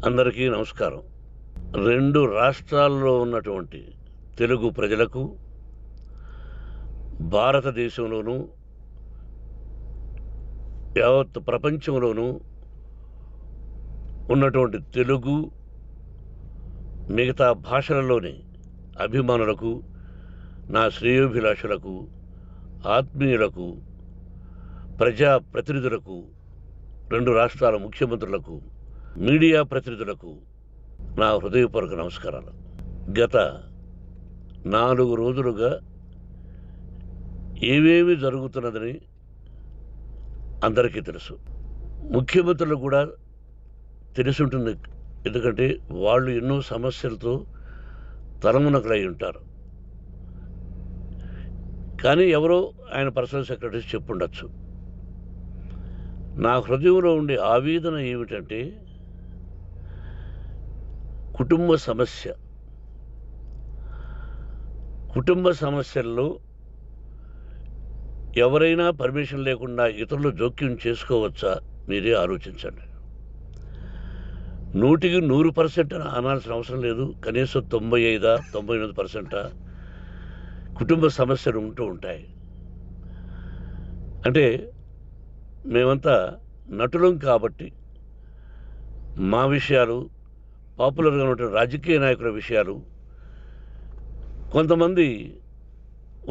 అందరికీ నమస్కారం. 2 రాష్ట్రాల్లో ఉన్నటువంటి తెలుగు ప్రజలకు, భారతదేశంలోనూ, యావత్ ప్రపంచంలోనూ ఉన్నటువంటి తెలుగు, మిగతా భాషలలోని అభిమానులకు, నా శ్రేయోభిలాషులకు, ఆత్మీయులకు, ప్రజా ప్రతినిధులకు, 2 రాష్ట్రాల ముఖ్యమంత్రులకు, మీడియా ప్రతినిధులకు నా హృదయపూర్వక నమస్కారాలు. గత 4 రోజులుగా ఏవేమి జరుగుతున్నదని అందరికీ తెలుసు. ముఖ్యమంత్రులకు కూడా తెలిసుంటుంది. ఎందుకంటే వాళ్ళు ఎన్నో సమస్యలతో తలమునకలై ఉంటారు. కానీ ఎవరో ఆయన పర్సనల్ సెక్రటరీస్ చెప్పుండొచ్చు. నా హృదయంలో ఉండే ఆవేదన ఏమిటంటే కుటుంబ సమస్య. కుటుంబ సమస్యల్లో ఎవరైనా పర్మిషన్ లేకుండా ఇతరులు జోక్యం చేసుకోవచ్చా? మీరే ఆలోచించండి. 100కి 100% అనాల్సిన అవసరం లేదు. కనీసం 95-98% కుటుంబ సమస్యలు ఉంటూ ఉంటాయి. అంటే మేమంతా నటులం కాబట్టి మా విషయాలు, పాపులర్గా ఉన్నటువంటి రాజకీయ నాయకుల విషయాలు, కొంతమంది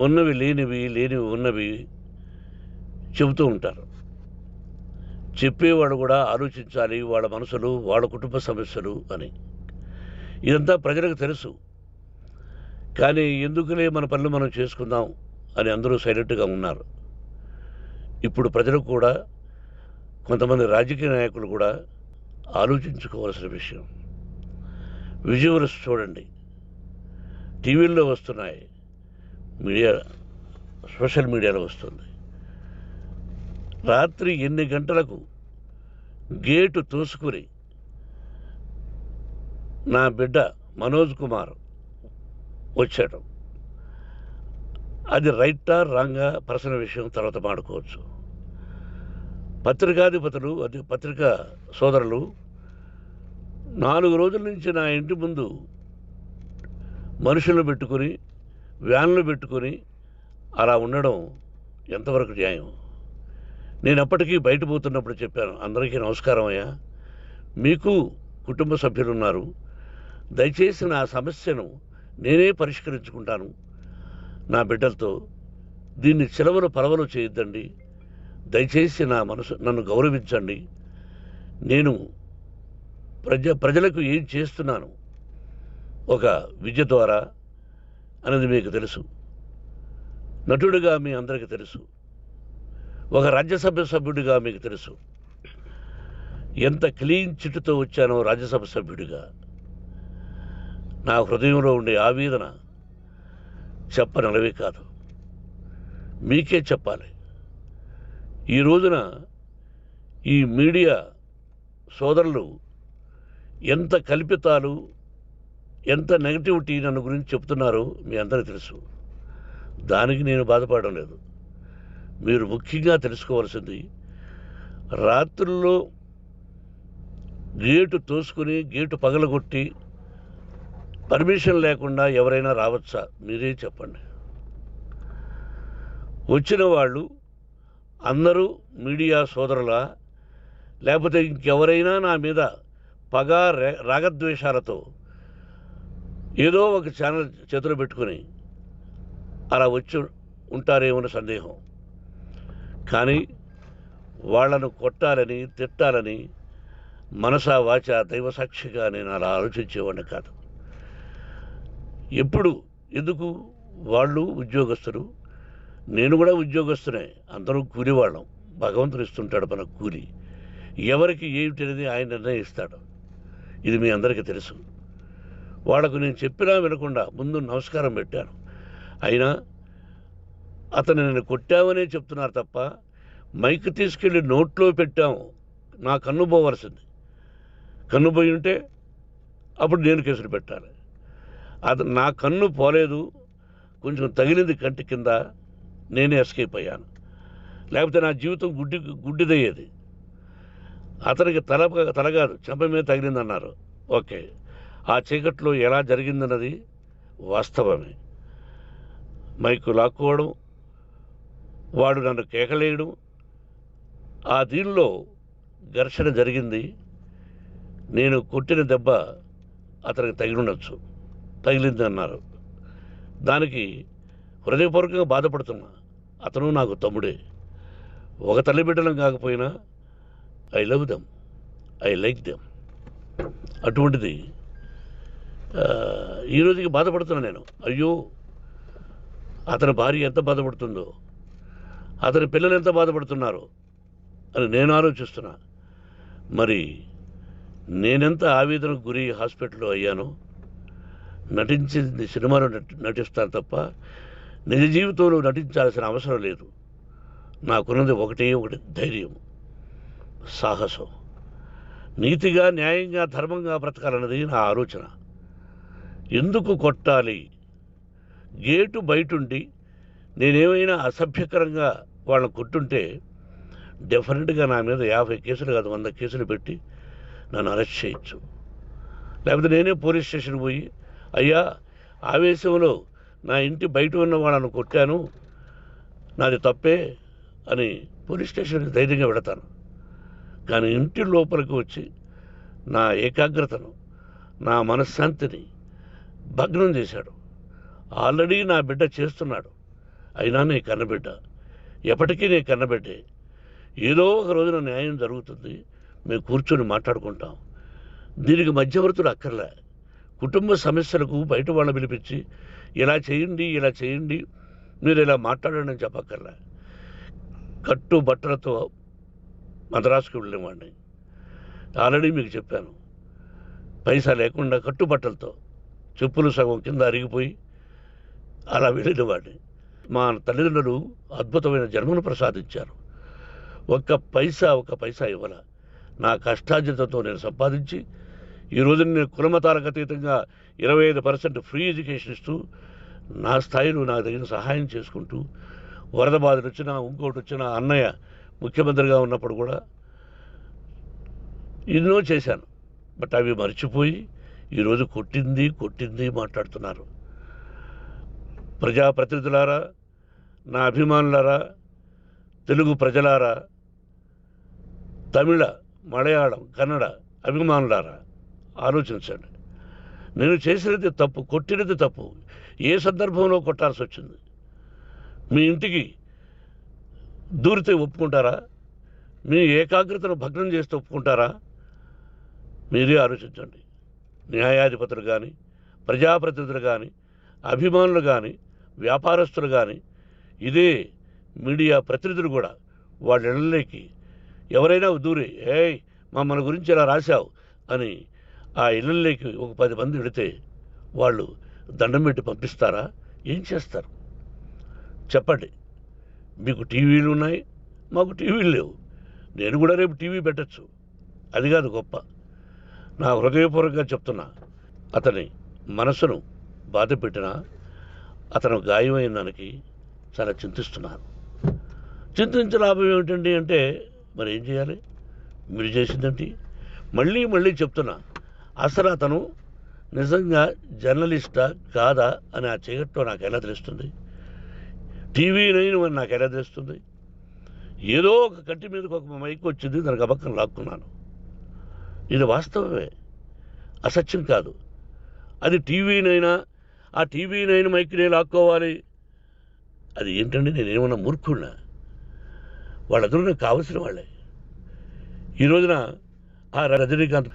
ఉన్నవి లేనివి, లేనివి ఉన్నవి చెబుతూ ఉంటారు. చెప్పేవాడు కూడా ఆలోచించాలి, వాళ్ళ మనసులు, వాళ్ళ కుటుంబ సమస్యలు అని. ఇదంతా ప్రజలకు తెలుసు. కానీ ఎందుకులే మన పనులు మనం చేసుకుందాం అని అందరూ సైలెంట్గా ఉన్నారు. ఇప్పుడు ప్రజలు కూడా, కొంతమంది రాజకీయ నాయకులు కూడా ఆలోచించుకోవాల్సిన విషయం. విజువల్స్ చూడండి, టీవీల్లో వస్తున్నాయి, మీడియా, సోషల్ మీడియాలో వస్తుంది. రాత్రి 8 గంటలకు గేటు తోసుకుని నా బిడ్డ మనోజ్ కుమార్ వచ్చాడు. అది రైటా రాంగా పర్సనల్ విషయం, తర్వాత మాడుకోవచ్చు. పత్రికాధిపతులు, అది పత్రికా సోదరులు 4 రోజుల నుంచి నా ఇంటి ముందు మనుషులను పెట్టుకొని, వ్యాన్లు పెట్టుకొని అలా ఉండడం ఎంతవరకు న్యాయం? నేను అప్పటికీ బయట పోతున్నప్పుడు చెప్పాను, అందరికీ నమస్కారం అయ్యా, మీకు కుటుంబ సభ్యులు ఉన్నారు, దయచేసి నా సమస్యను నేనే పరిష్కరించుకుంటాను నా బిడ్డలతో, దీన్ని చిలవలు పలవలు చేయొద్దండి, దయచేసి నన్ను గౌరవించండి, నేను ప్రజలకు ఏం చేస్తున్నాను ఒక విద్య ద్వారా అనేది మీకు తెలుసు. నటుడిగా మీ అందరికీ తెలుసు. ఒక రాజ్యసభ సభ్యుడిగా మీకు తెలుసు. ఎంత క్లీన్ చిట్టుతో వచ్చానో రాజ్యసభ సభ్యుడిగా. నా హృదయంలో ఉండే ఆవేదన చెప్పనలవే కాదు, మీకే చెప్పాలి. ఈ రోజున ఈ మీడియా సోదరులు ఎంత కల్పితాలు, ఎంత నెగటివిటీ నన్ను గురించి చెప్తున్నారో మీ అందరికీ తెలుసు. దానికి నేను బాధపడడం లేదు. మీరు ముఖ్యంగా తెలుసుకోవాల్సింది, రాత్రుల్లో గేటు తోసుకుని, గేటు పగలగొట్టి, పర్మిషన్ లేకుండా ఎవరైనా రావచ్చా? మీరే చెప్పండి. వచ్చిన వాళ్ళు అందరూ మీడియా సోదరులా, లేకపోతే ఇంకెవరైనా నా మీద పగ, రాగద్వేషాలతో ఏదో ఒక ఛానల్ చేతులు పెట్టుకుని అలా వచ్చి ఉంటారేమో సందేహం. కానీ వాళ్లను కొట్టాలని, తిట్టాలని మనసా వాచ దైవసాక్షిగా నేను అలా ఆలోచించేవాడిని కాదు. ఎందుకు? వాళ్ళు ఉద్యోగస్తులు, నేను కూడా ఉద్యోగస్తునే, అందరూ కూలివాళ్ళం. భగవంతుడు ఇస్తుంటాడు మనకు కూలి. ఎవరికి ఏమిటనేది ఆయన నిర్ణయిస్తాడు. ఇది మీ అందరికీ తెలుసు. వాళ్లకు నేను చెప్పినా వినకుండా ముందు నమస్కారం పెట్టాను. అయినా అతను నేను కొట్టామనే చెప్తున్నారు తప్ప, మైక్ తీసుకెళ్ళి నోట్లో పెట్టాము, నా కన్ను పోవలసింది. కన్ను పోయి ఉంటే అప్పుడు నేను కేసులు పెట్టాలి. నా కన్ను పోలేదు, కొంచెం తగిలింది కంటి కింద, నేనే ఎస్కేప్ అయ్యాను. లేకపోతే నా జీవితం గుడ్డిదయ్యేది. అతనికి తల కాదు చెంప మీద తగిలిందన్నారు. ఓకే, ఆ చీకట్లో ఎలా జరిగిందన్నది వాస్తవమే. మైకు లాక్కోవడం, వాడు నన్ను కేకలేయడం, ఆ దీనిలో ఘర్షణ జరిగింది. నేను కొట్టిన దెబ్బ అతనికి తగిలింది అన్నారు. దానికి హృదయపూర్వకంగా బాధపడుతున్నా. అతను నాకు తమ్ముడే. ఒక తల్లి బిడ్డలం కాకపోయినా I love them, I like them. అటువంటిది ఈ రోజుకి బాధపడుతున్నా నేను. అయ్యో, అతని భార్య ఎంత బాధపడుతుందో, అతని పిల్లలు ఎంత బాధపడుతున్నారో అని నేను ఆలోచిస్తున్నా. మరి నేనెంత ఆవేదనకు గురి హాస్పిటల్లో అయ్యానో. నటించింది సినిమాలో నటిస్తాను తప్ప నిజ జీవితంలో నటించాల్సిన అవసరం లేదు. నాకున్నది ఒకటి ధైర్యం, సాహసం. నీతిగా, న్యాయంగా, ధర్మంగా బ్రతకాలన్నది నా ఆలోచన. ఎందుకు కొట్టాలి? గేటు బయటుండి నేనేమైనా అసభ్యకరంగా వాళ్ళని కొట్టుంటే డెఫినెట్గా నా మీద 50 కేసులు కాదు 100 కేసులు పెట్టి నన్ను అరెస్ట్ చేయొచ్చు. లేకపోతే నేనే పోలీస్ స్టేషన్కి పోయి, అయ్యా, ఆవేశంలో నా ఇంటి బయట ఉన్న వాళ్ళను కొట్టాను, నాది తప్పే అని పోలీస్ స్టేషన్కి ధైర్యంగా పెడతాను. కానీ ఇంటి లోపలికి వచ్చి నా ఏకాగ్రతను, నా మనశ్శాంతిని భగ్నం చేశాడు. ఆల్రెడీ నా బిడ్డ చేస్తున్నాడు. అయినా నీ కన్నబిడ్డ, ఎప్పటికీ నీ కన్నబిడ్డే. ఏదో ఒక రోజున న్యాయం జరుగుతుంది, మేము కూర్చొని మాట్లాడుకుంటాం. దీనికి మధ్యవర్తులు అక్కర్లే. కుటుంబ సమస్యలకు బయట వాళ్ళని పిలిపించి ఇలా చేయండి, మీరు ఇలా మాట్లాడండి అని చెప్పక్కర్లే. కట్టుబట్టలతో మద్రాసుకు వెళ్ళేవాడిని. ఆల్రెడీ మీకు చెప్పాను. పైసా లేకుండా కట్టుబట్టలతో, చెప్పులు సగం కింద అరిగిపోయి అలా వెళ్ళినవాడిని. మా తల్లిదండ్రులు అద్భుతమైన జన్మను ప్రసాదించారు. ఒక్క పైసా ఇవ్వాల. నా కష్టార్జితంతో నేను సంపాదించి ఈరోజు నేను కులమతాలకు అతీతంగా 25% ఫ్రీ ఎడ్యుకేషన్ ఇస్తూ, నా స్థాయిలో నాకు తగిన సహాయం చేసుకుంటూ, వరద బాధలు వచ్చినా, ఇంకోటి వచ్చినా, అన్నయ్య ముఖ్యమంత్రిగా ఉన్నప్పుడు కూడా ఎన్నో చేశాను. బట్ అవి మర్చిపోయి ఈరోజు కొట్టింది మాట్లాడుతున్నారు. ప్రజాప్రతినిధులారా, నా అభిమానులారా, తెలుగు ప్రజలారా, తమిళ, మలయాళం, కన్నడ అభిమానులారా, ఆలోచించండి. నేను చేసినది తప్పు, కొట్టినది తప్పు. ఏ సందర్భంలో కొట్టాల్సి వచ్చింది? మీ ఇంటికి దూరితే ఒప్పుకుంటారా? మీ ఏకాగ్రతను భగ్నం చేస్తే ఒప్పుకుంటారా? మీరే ఆలోచించండి. న్యాయాధిపతులు కానీ, ప్రజాప్రతినిధులు కానీ, అభిమానులు కానీ, వ్యాపారస్తులు కానీ, ఇదే మీడియా ప్రతినిధులు కూడా వాళ్ళ ఇళ్ళలోకి ఎవరైనా దూరి, ఏయ్ మన గురించి ఇలా రాశావు అని ఆ ఇళ్ళల్లోకి ఒక 10 మంది వెళితే వాళ్ళు దండం పెట్టి పంపిస్తారా? ఏం చేస్తారు చెప్పండి? మీకు టీవీలు ఉన్నాయి, మాకు టీవీలు లేవు. నేను కూడా రేపు టీవీ పెట్టచ్చు. అది కాదు గొప్ప. నా హృదయపూర్వకంగా చెప్తున్నా, అతని మనసును బాధ పెట్టినా, అతను గాయమైన దానికి చాలా చింతిస్తున్నాను. చింతించే లాభం ఏమిటండి అంటే, మరి ఏం చేయాలి? మీరు చేసిందేంటి? మళ్ళీ చెప్తున్నా, అసలు అతను నిజంగా జర్నలిస్టా కాదా అని ఆ చీకట్లో నాకు ఎలా తెలుస్తుంది? టీవీ 9 అని నాకు ఎలా తెలుస్తుంది? ఏదో ఒక కంటి మీదకి ఒక మైక్ వచ్చింది, దానికి అబక్కం లాక్కున్నాను. ఇది వాస్తవమే, అసత్యం కాదు. అది టీవీ 9, ఆ టీవీ 9 మైక్నే లాక్కోవాలి. అది ఏంటండి? నేనేమన్నా మూర్ఖుడినా? వాళ్ళందరూ నాకు కావలసిన వాళ్ళే. ఈ రోజున ఆ రజనీకాంత్,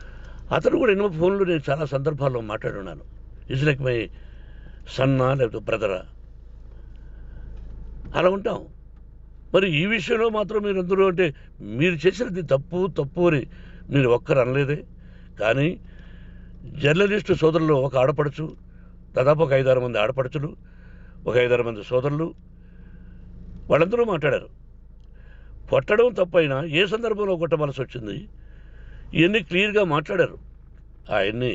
అతను కూడా ఎన్నో ఫోన్లు నేను చాలా సందర్భాల్లో మాట్లాడున్నాను. ఇట్స్ లైక్ మై సన్నా, లేకపోతే బ్రదరా, అలా ఉంటాం. మరి ఈ విషయంలో మాత్రం మీరు అందరూ అంటే మీరు చేసినది తప్పు అని మీరు ఒక్కరు అనలేదే. కానీ జర్నలిస్టు సోదరులు, ఒక ఆడపడుచు, దాదాపు ఒక 5-6 మంది ఆడపడుచులు, ఒక 5-6 మంది సోదరులు, వాళ్ళందరూ మాట్లాడారు. కొట్టడం తప్పైనా ఏ సందర్భంలో కొట్టవలసి వచ్చింది, ఇవన్నీ క్లియర్గా మాట్లాడారు. ఆయన్ని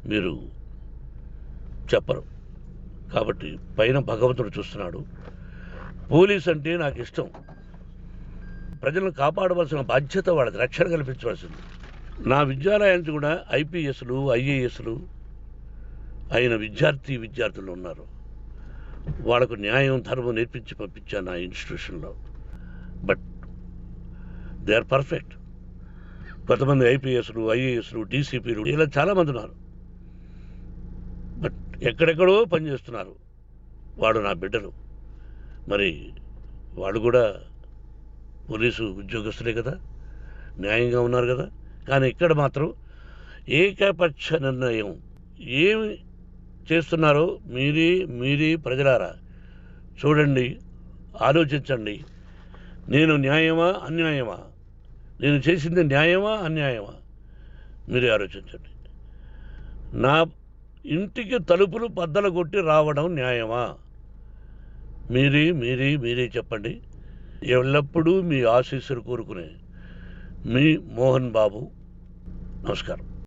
మీరు చెప్పరు. కాబట్టి పైన భగవంతుడు చూస్తున్నాడు. పోలీస్ అంటే నాకు ఇష్టం. ప్రజలను కాపాడవలసిన బాధ్యత వాళ్ళది, రక్షణ కల్పించవలసింది. నా విద్యాలయానికి కూడా ఐపీఎస్లు, ఐఏఎస్లు అయిన విద్యార్థులు ఉన్నారు. వాళ్ళకు న్యాయం, ధర్మం నేర్పించి పంపించాను నా ఇన్స్టిట్యూషన్లో. But they are perfect. కొంతమంది ఐపీఎస్లు, ఐఏఎస్లు, డీసీపీలు ఇలా చాలామంది ఉన్నారు. బట్ ఎక్కడెక్కడో పనిచేస్తున్నారు. వాడు నా బిడ్డలు. మరి వాళ్ళు కూడా పోలీసు ఉద్యోగస్తులే కదా, న్యాయంగా ఉన్నారు కదా. కానీ ఇక్కడ మాత్రం ఏకపక్ష నిర్ణయం. ఏమి చేస్తున్నారో మీరే ప్రజలారా చూడండి, ఆలోచించండి. నేను న్యాయమా అన్యాయమా, నేను చేసింది న్యాయమా అన్యాయమా, మీరే ఆలోచించండి. నా ఇంటికి తలుపులు బద్దలు కొట్టి రావడం న్యాయమా, మీరే చెప్పండి. ఎల్లప్పుడూ మీ ఆశీస్సులు కోరుకునే మీ మోహన్ బాబు. నమస్కారం.